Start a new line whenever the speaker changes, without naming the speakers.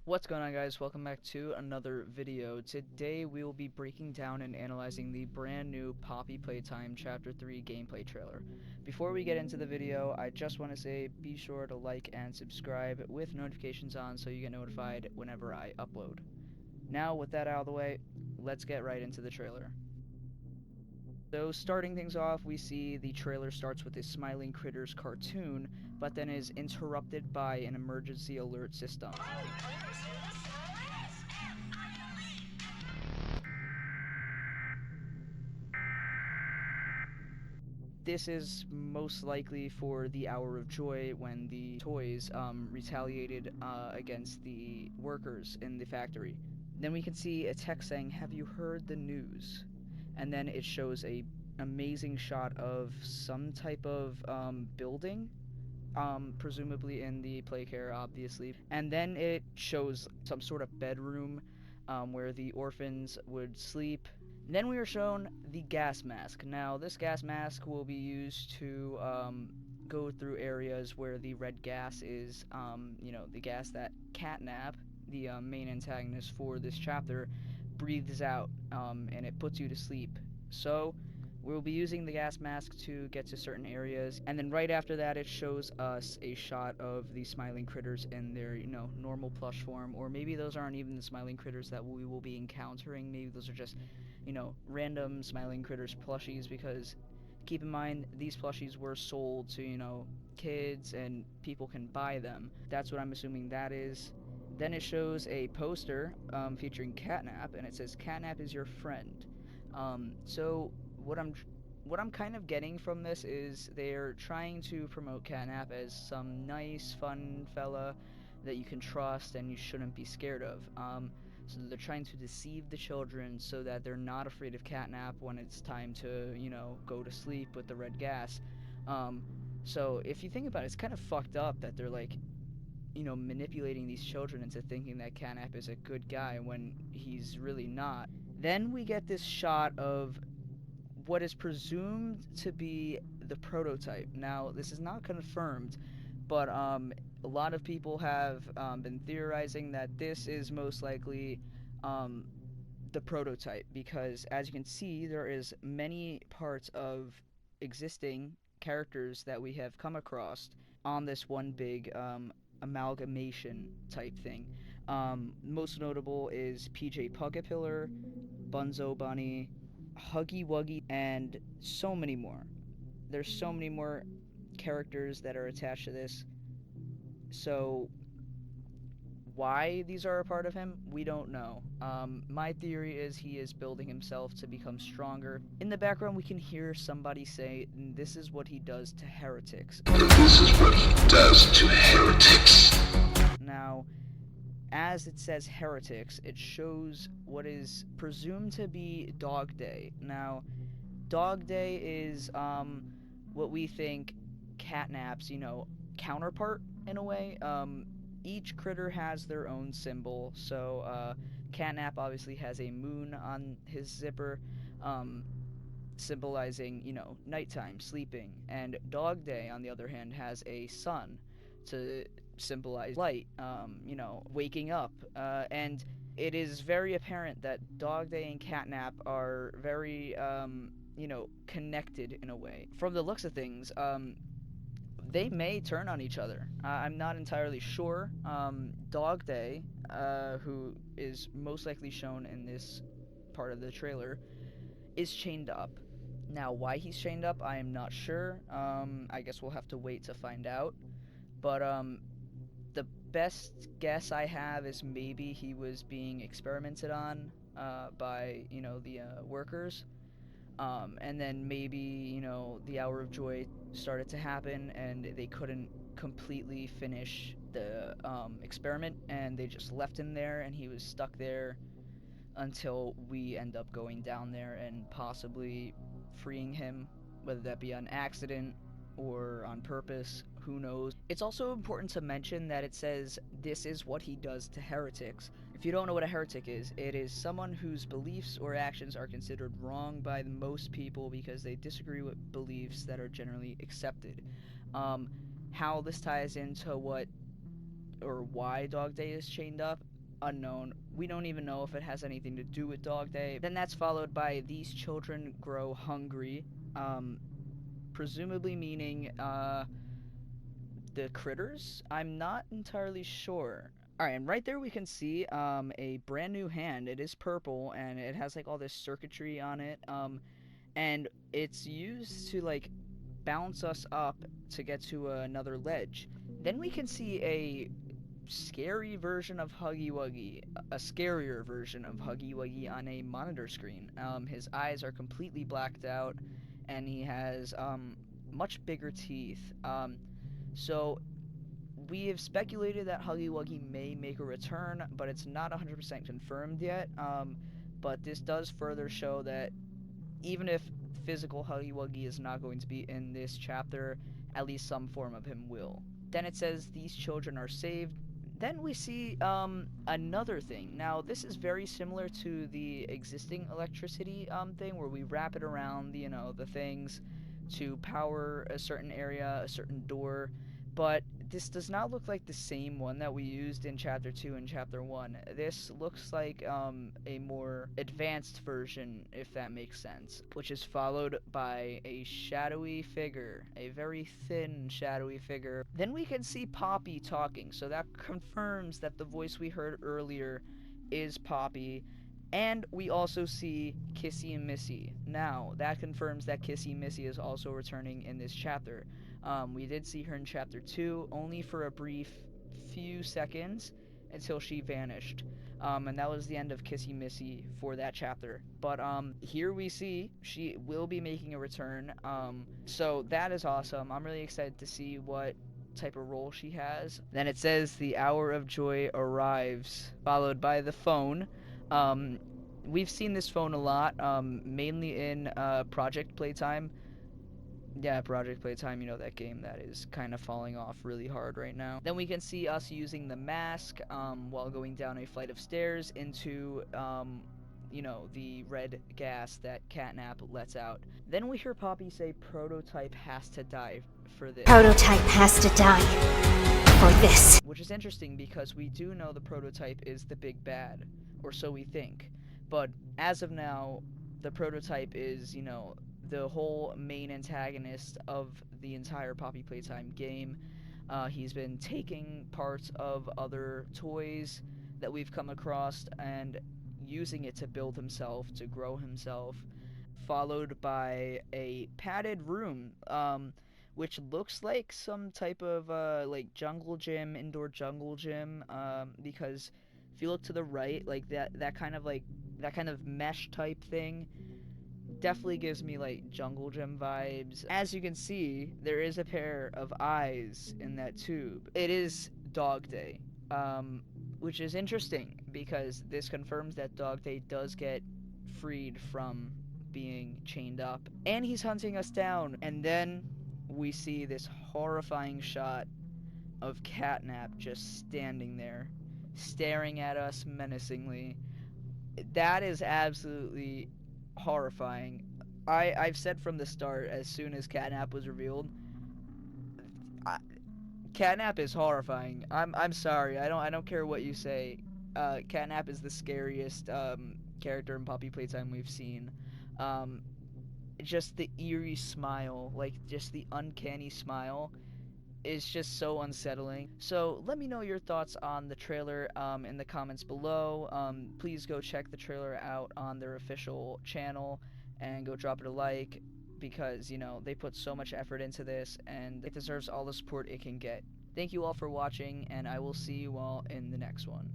What's going on, guys? Welcome back to another video. Today we will be breaking down and analyzing the brand new Poppy Playtime Chapter 3 gameplay trailer. Before we get into the video, I just want to say be sure to like and subscribe with notifications on so you get notified whenever I upload. Now, with that out of the way, let's get right into the trailer. So, starting things off, we see the trailer starts with a Smiling Critters cartoon, but then is interrupted by an emergency alert system. This is most likely for the Hour of Joy when the toys retaliated against the workers in the factory. Then we can see a text saying, "Have you heard the news?" And then it shows a amazing shot of some type of building, presumably in the playcare, obviously. And then it shows some sort of bedroom where the orphans would sleep. Then we are shown the gas mask. Now, this gas mask will be used to go through areas where the red gas is, the gas that CatNap, the main antagonist for this chapter, breathes out, and it puts you to sleep. So, we'll be using the gas mask to get to certain areas, and then right after that, it shows us a shot of the Smiling Critters in their, normal plush form, or maybe those aren't even the Smiling Critters that we will be encountering. Maybe those are just random Smiling Critters plushies, because keep in mind, these plushies were sold to, kids and people can buy them. That's what I'm assuming that is. Then it shows a poster featuring CatNap, and it says, "CatNap is your friend." So what I'm kind of getting from this is they're trying to promote CatNap as some nice, fun fella that you can trust and you shouldn't be scared of. So they're trying to deceive the children so that they're not afraid of CatNap when it's time to, go to sleep with the red gas. So if you think about it, it's kind of fucked up that they're like, manipulating these children into thinking that CatNap is a good guy when he's really not. Then we get this shot of what is presumed to be the prototype. Now, this is not confirmed, but a lot of people have been theorizing that this is most likely um, the prototype, because as you can see, there is many parts of existing characters that we have come across on this one big amalgamation type thing. Most notable is PJ Puckapillar, Bunzo Bunny, Huggy Wuggy, and so many more. There's so many more characters that are attached to this. So why these are a part of him, we don't know. My theory is he is building himself to become stronger. In the background, we can hear somebody say, "This is what he does to heretics."
This is what he does to heretics.
Now, as it says heretics, it shows what is presumed to be DogDay. Now, DogDay is what we think CatNap's, counterpart in a way. Each critter has their own symbol. So CatNap obviously has a moon on his zipper, symbolizing, nighttime, sleeping. And DogDay, on the other hand, has a sun to symbolize light, waking up. And it is very apparent that DogDay and CatNap are very, connected in a way. From the looks of things, they may turn on each other. I'm not entirely sure. DogDay, who is most likely shown in this part of the trailer, is chained up. Now, why he's chained up, I am not sure. I guess we'll have to wait to find out. But the best guess I have is maybe he was being experimented on by the workers. And then maybe, the Hour of Joy started to happen and they couldn't completely finish the experiment, and they just left him there and he was stuck there until we end up going down there and possibly freeing him, whether that be on accident or on purpose, who knows. It's also important to mention that it says this is what he does to heretics. If you don't know what a heretic is, it is someone whose beliefs or actions are considered wrong by most people because they disagree with beliefs that are generally accepted. How this ties into what or why DogDay is chained up, unknown. We don't even know if it has anything to do with Dog Day. Then that's followed by these children grow hungry, um, presumably meaning the critters. I'm not entirely sure. All right, and right there we can see a brand new hand. It is purple and it has like all this circuitry on it. And it's used to like bounce us up to get to another ledge. Then we can see a scary version of Huggy Wuggy, a scarier version of Huggy Wuggy on a monitor screen. His eyes are completely blacked out, and he has much bigger teeth. So we have speculated that Huggy Wuggy may make a return, but it's not 100% confirmed yet. But this does further show that even if physical Huggy Wuggy is not going to be in this chapter, at least some form of him will. Then it says these children are saved. Then we see another thing. Now this is very similar to the existing electricity thing, where we wrap it around the things to power a certain area, a certain door. But this does not look like the same one that we used in Chapter 2 and Chapter 1. This looks like a more advanced version, if that makes sense, which is followed by a shadowy figure, a very thin, shadowy figure. Then we can see Poppy talking, so that confirms that the voice we heard earlier is Poppy. And we also see Kissy and Missy. Now, that confirms that Kissy and Missy is also returning in this chapter. We did see her in Chapter 2, only for a brief few seconds until she vanished. And that was the end of Kissy Missy for that chapter. But here we see she will be making a return. So that is awesome. I'm really excited to see what type of role she has. Then it says the hour of joy arrives, followed by the phone. We've seen this phone a lot, mainly in Project Playtime. Yeah, Project Playtime, that game that is kind of falling off really hard right now. Then we can see us using the mask while going down a flight of stairs into, the red gas that CatNap lets out. Then we hear Poppy say Prototype has to die for this.
Prototype has to die for this.
Which is interesting because we do know the Prototype is the big bad, or so we think. But as of now, the Prototype is, the whole main antagonist of the entire Poppy Playtime game. He's been taking parts of other toys that we've come across and using it to build himself, to grow himself, followed by a padded room, which looks like some type of jungle gym, indoor jungle gym, because if you look to the right, like that kind of mesh type thing definitely gives me like jungle gym vibes. As you can see, there is a pair of eyes in that tube. It is Dog Day, which is interesting because this confirms that Dog Day does get freed from being chained up, and he's hunting us down. And then we see this horrifying shot of CatNap just standing there, staring at us menacingly. That is absolutely horrifying. I've said from the start, as soon as CatNap was revealed, CatNap is horrifying. I'm sorry. I don't care what you say. CatNap is the scariest character in Poppy Playtime we've seen. Just the eerie smile, like just the uncanny smile, is just so unsettling. So let me know your thoughts on the trailer in the comments below. Please go check the trailer out on their official channel and go drop it a like, because they put so much effort into this and it deserves all the support it can get. Thank you all for watching, and I will see you all in the next one.